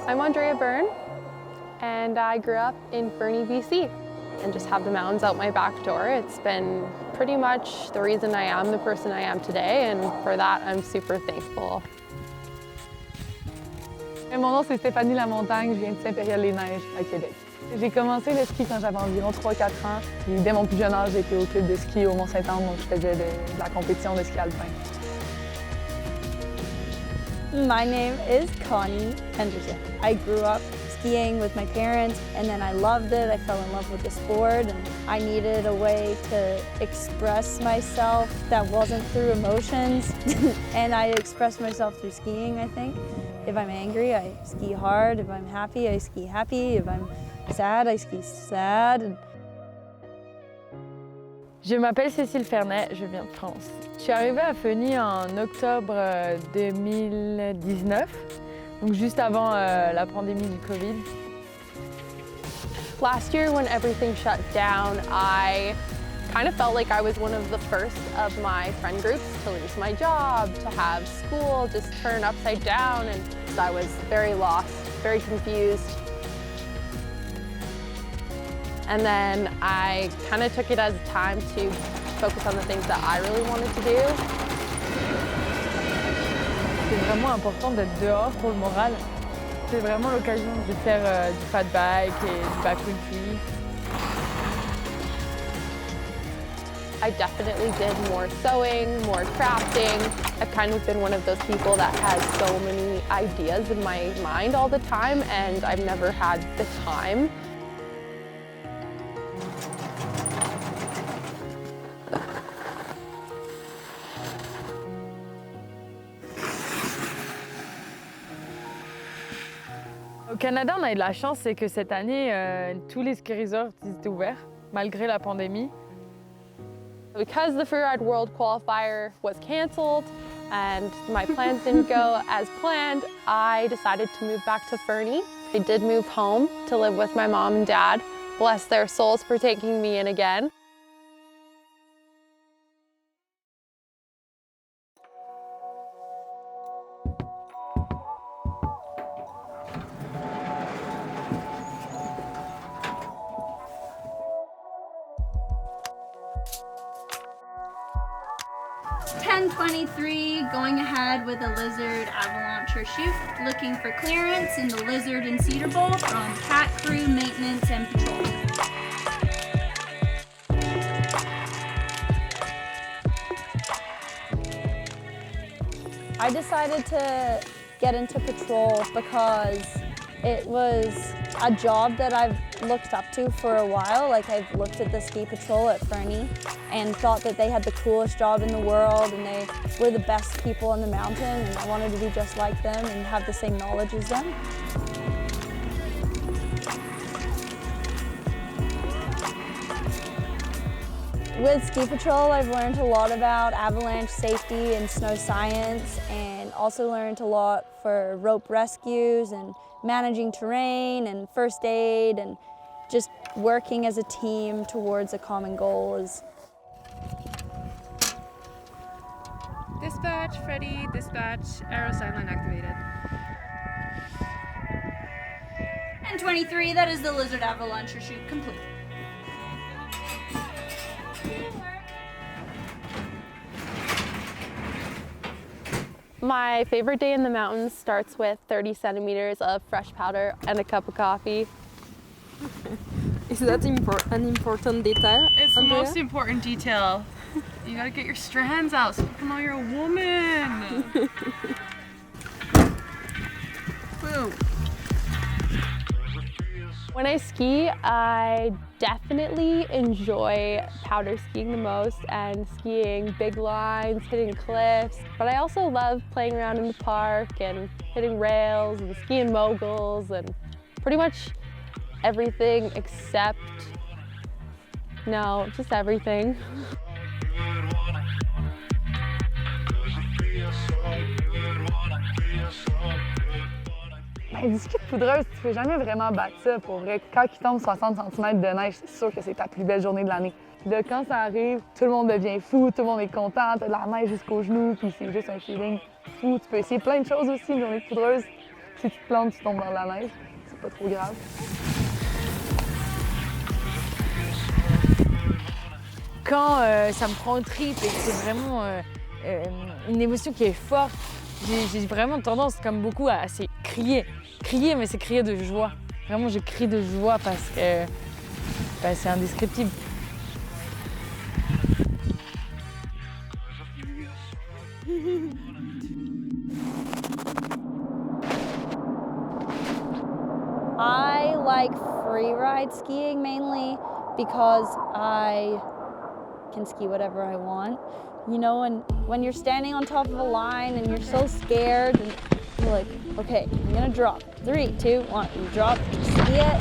I'm Andrea Byrne, and I grew up in Fernie, BC, and just have the mountains out my back door. It's been pretty much the reason I am the person I am today, and for that, I'm super thankful. Mon nom, c'est Stéphanie Lamontagne, je viens de Saint-Péry-les-Neiges, à Québec. J'ai commencé le ski quand j'avais environ 3-4 ans. Puis dès mon plus jeune âge, j'étais au club de ski au Mont-Saint-Anne, donc je faisais de la compétition de ski alpin. My name is Connie Henderson. I grew up skiing with my parents, and then I loved it. I fell in love with the sport, and I needed a way to express myself that wasn't through emotions. And I expressed myself through skiing, I think. If I'm angry, I ski hard. If I'm happy, I ski happy. If I'm sad, I ski sad. Je m'appelle Cécile Fernie, je viens de France. Je suis arrivée à Fernie en octobre 2019, donc juste avant la pandémie du Covid. Last year, when everything shut down, I kind of felt like I was one of the first of my friend groups to lose my job, to have school just turn upside down, and I was very lost, very confused. And then I kind of took it as a time to focus on the things that I really wanted to do. C'est vraiment important d'être dehors pour le moral. C'est vraiment l'occasion de faire du fat bike et du backcountry. I definitely did more sewing, more crafting. I've kind of been one of those people that has so many ideas in my mind all the time, and I've never had the time. Au Canada, on a eu de la chance, c'est que cette année, tous les ski resorts étaient ouverts, malgré la pandémie. Because the Freeride World Qualifier was canceled and my plans didn't go as planned, I decided to move back to Fernie. I did move home to live with my mom and dad. Bless their souls for taking me in again. .23, going ahead with a Lizard avalanche chute, looking for clearance in the Lizard and Cedar Bowl from cat crew, maintenance, and patrol. I decided to get into patrol because it was a job that I've looked up to for a while. Like, I've looked at the ski patrol at Fernie and thought that they had the coolest job in the world and they were the best people on the mountain, and I wanted to be just like them and have the same knowledge as them. With Ski Patrol, I've learned a lot about avalanche safety and snow science, and also learned a lot for rope rescues and managing terrain and first aid and just working as a team towards a common goal. Dispatch, Freddie, dispatch, arrow sideline activated. And 23, that is the Lizard avalanche chute complete. My favorite day in the mountains starts with 30 centimeters of fresh powder and a cup of coffee. Is that an important detail? It's Andrea? the most important detail. You gotta get your strands out so people know you're a woman. Boom. When I ski, I definitely enjoy powder skiing the most and skiing big lines, hitting cliffs. But I also love playing around in the park and hitting rails and skiing moguls and pretty much everything except, no, just everything. Ben, du ski de poudreuse, tu peux jamais vraiment battre ça. Pour vrai, quand il tombe 60 cm de neige, c'est sûr que c'est ta plus belle journée de l'année. Puis là, quand ça arrive, tout le monde devient fou, tout le monde est content, t'as de la neige jusqu'aux genoux, puis c'est juste un feeling fou. Tu peux essayer plein de choses aussi, une journée de poudreuse. Si tu te plantes, tu tombes dans la neige. C'est pas trop grave. Quand ça me prend au trip et que c'est vraiment une émotion qui est forte, j'ai vraiment tendance, comme beaucoup, à crier. Crier, mais c'est crier de joie. Vraiment, je crie de joie parce que c'est indescriptible. I like freeride skiing mainly because I can ski whatever I want. You know, and when you're standing on top of a line and you're so scared and you're like, okay, I'm gonna drop. 3, 2, 1, you drop, you ski it.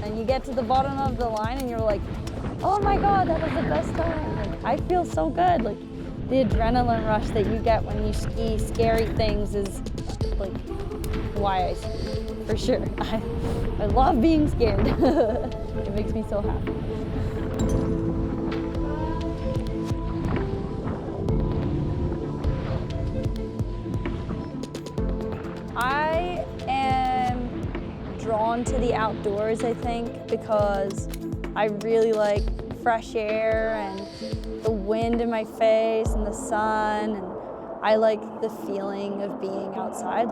And you get to the bottom of the line and you're like, oh my God, that was the best time. Like, I feel so good. Like, the adrenaline rush that you get when you ski scary things is like why I ski, for sure. I love being scared. It makes me so happy. I am drawn to the outdoors, I think, because I really like fresh air and the wind in my face and the sun, and I like the feeling of being outside.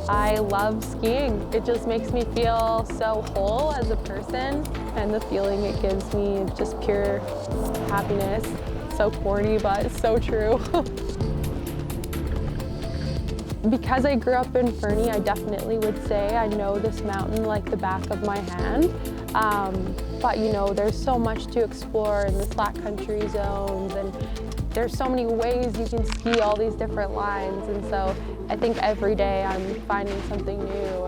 I love skiing. It just makes me feel so whole as a person, and the feeling it gives me is just pure happiness. So corny, but it's so true. Because I grew up in Fernie, I definitely would say I know this mountain like the back of my hand. But you know, there's so much to explore in the slack country zones, and there's so many ways you can ski all these different lines, and so I think every day I'm finding something new.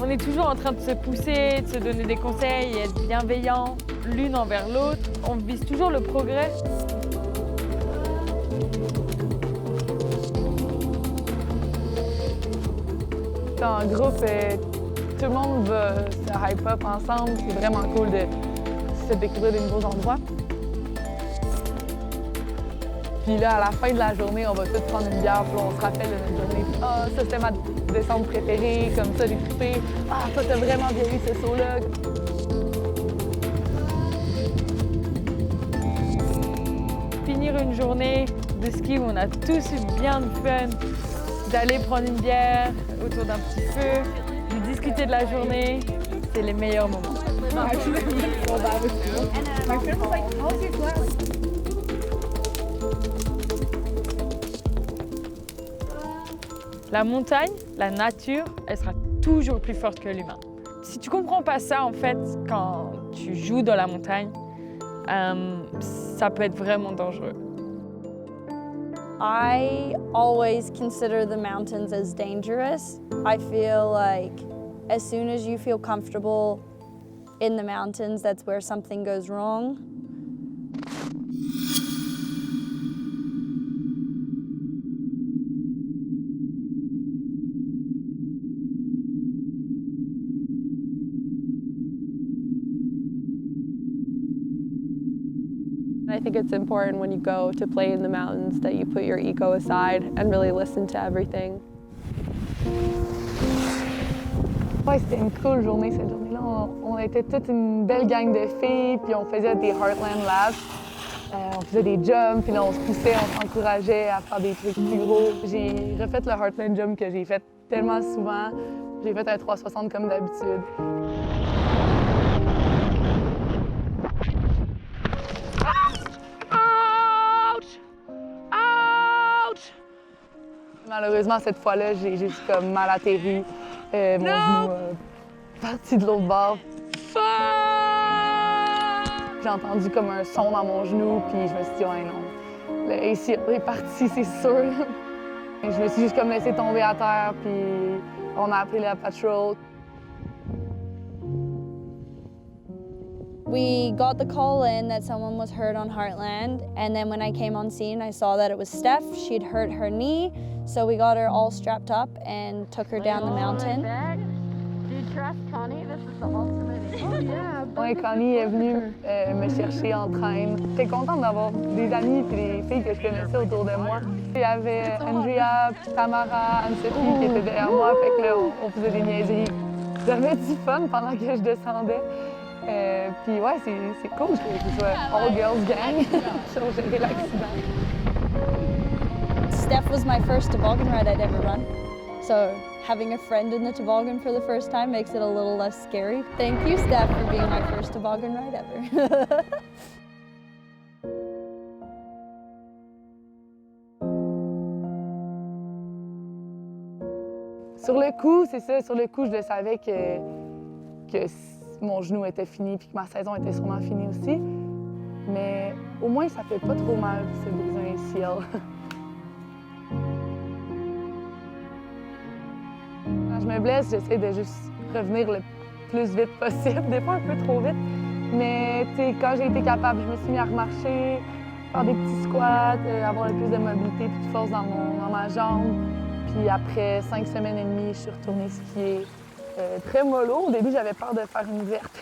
On est toujours en train de se pousser, de se donner des conseils et être bienveillants l'une envers l'autre. On vise toujours le progrès. En groupe, tout le monde va se hype up ensemble. C'est vraiment cool de se découvrir des nouveaux endroits. Puis là, à la fin de la journée, on va tous prendre une bière, puis on se rappelle de notre journée. Ah, ça c'était ma descente préférée, comme ça, j'ai trippé. Ah, toi, t'as vraiment bien eu ce saut-là. Finir une journée de ski où on a tous eu bien de fun, d'aller prendre une bière autour d'un petit feu, de discuter de la journée, c'est les meilleurs moments. La montagne, la nature, elle sera toujours plus forte que l'humain. Si tu comprends pas ça, en fait, quand tu joues dans la montagne, ça peut être vraiment dangereux. I always consider the mountains as dangerous. I feel like as soon as you feel comfortable in the mountains, that's where something goes wrong. I think it's important when you go to play in the mountains that you put your ego aside and really listen to everything. Ouais, c'était une cool journée cette journée-là. On était toute une belle gang de filles, puis on faisait des Heartland Laps. On faisait des jumps, puis là on se poussait, on s'encourageait à faire des trucs plus gros. J'ai refait le Heartland Jump que j'ai fait tellement souvent. J'ai fait un 360 comme d'habitude. Malheureusement, cette fois-là, j'ai juste comme mal atterri. Mon genou parti de l'autre bord. fun! J'ai entendu comme un son dans mon genou, puis je me suis dit, ouais, non, le ACL est parti, c'est sûr. Et je me suis juste comme laissé tomber à terre, puis on a appelé la patrol. We got the call in that someone was hurt on Heartland, and then when I came on scene, I saw that it was Steph. She'd hurt her knee, so we got her all strapped up and took her down the mountain. Do you trust Connie? This is the ultimate. Oh yeah. Ouais, Connie est venue me chercher en train. J'étais contente d'avoir des amis et des filles que je connaissais autour de moi. Il y avait Andrea, Tamara, Anne-Sophie qui étaient derrière moi, fait que là, on faisait des niaiseries. J'avais du fun pendant que je descendais. Puis ouais, c'est cool que ce soit all girls gang sur gérer l'accident. Steph was my first toboggan ride I'd ever run, so having a friend in the toboggan for the first time makes it a little less scary. Thank you, Steph, for being my first toboggan ride ever. Sur le coup, c'est ça, sur le coup, je le savais que mon genou était fini puis que ma saison était sûrement finie aussi. Mais au moins, ça fait pas trop mal de se briser un ciel. Quand je me blesse, j'essaie de juste revenir le plus vite possible, des fois un peu trop vite. Mais quand j'ai été capable, je me suis mis à remarcher, faire des petits squats, avoir le plus de mobilité et de force dans ma jambe. Puis après 5 semaines et demie, je suis retournée skier très mollo. Au début, j'avais peur de faire une verte.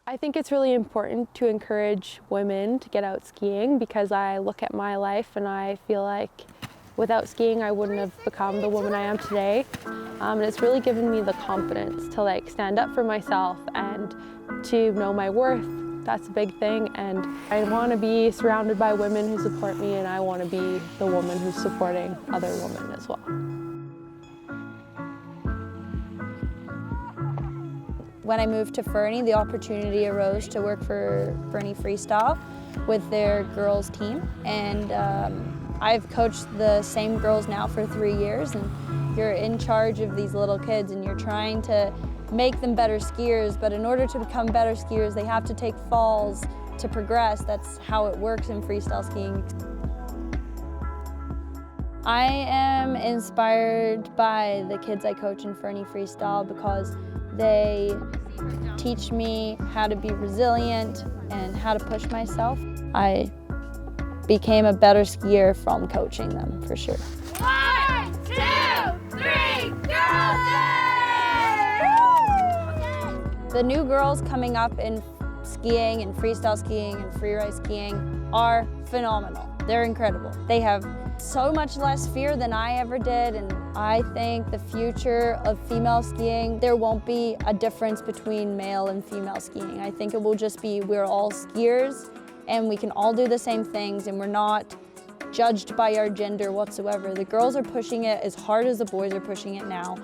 I think it's really important to encourage women to get out skiing because I look at my life and I feel like without skiing I wouldn't have become the woman I am today. And it's really given me the confidence to stand up for myself and to know my worth. That's a big thing, and I want to be surrounded by women who support me, and I want to be the woman who's supporting other women as well. When I moved to Fernie, the opportunity arose to work for Fernie Freestyle with their girls team, and I've coached the same girls now for 3 years, and you're in charge of these little kids and you're trying to make them better skiers, but in order to become better skiers, they have to take falls to progress. That's how it works in freestyle skiing. I am inspired by the kids I coach in Fernie Freestyle because they teach me how to be resilient and how to push myself. I became a better skier from coaching them, for sure. 1, 2, 3, girls day! The new girls coming up in skiing and freestyle skiing and freeride skiing are phenomenal. They're incredible. They have so much less fear than I ever did, and I think the future of female skiing, there won't be a difference between male and female skiing. I think it will just be we're all skiers and we can all do the same things and we're not judged by our gender whatsoever. The girls are pushing it as hard as the boys are pushing it now,